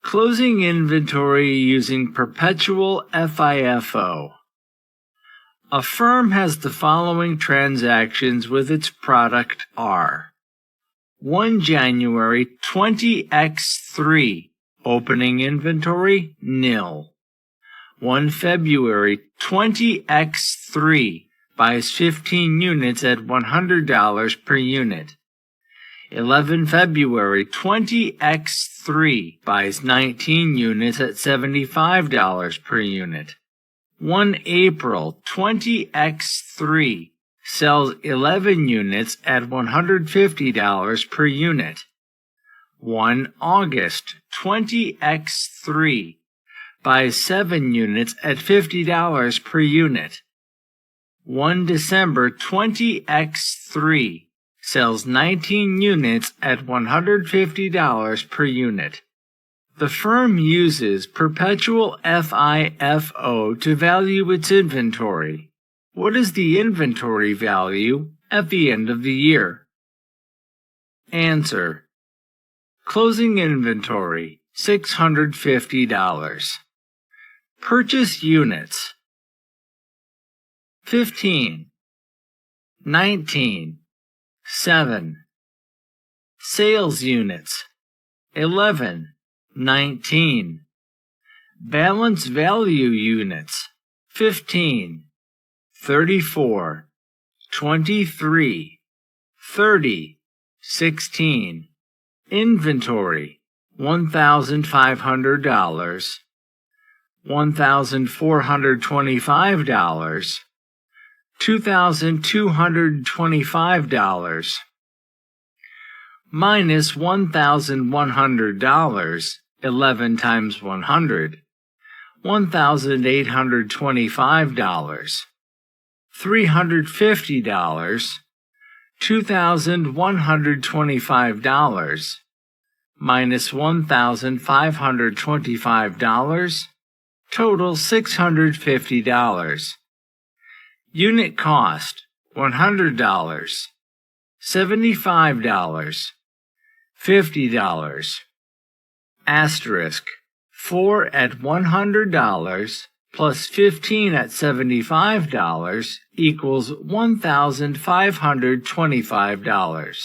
Closing inventory using Perpetual FIFO. A firm has the following transactions with its product R. 1 January 20x3, opening inventory nil. 1 February 20x3, buys 15 units at $100 per unit. 11 February 20x3, buys 19 units at $75 per unit. 1 April 20x3, sells 11 units at $150 per unit. 1 August 20x3, buys 7 units at $50 per unit. 1 December 20x3, sells 19 units at $150 per unit. The firm uses Perpetual FIFO to value its inventory. What is the inventory value at the end of the year? Answer: closing inventory, $650. Purchase units: 15, 19, 7. Sales units: 11, 19. Balance value units: 15, 34, 23, 30, 16. Inventory: $1,500, $1,425, $2,225, minus $1,100, 11 times 100, $1,825, $350, $2,125, minus $1,525, total $650. Unit cost: $100, $75, $50. Asterisk: 4 at $100 plus 15 at $75 equals $1,525.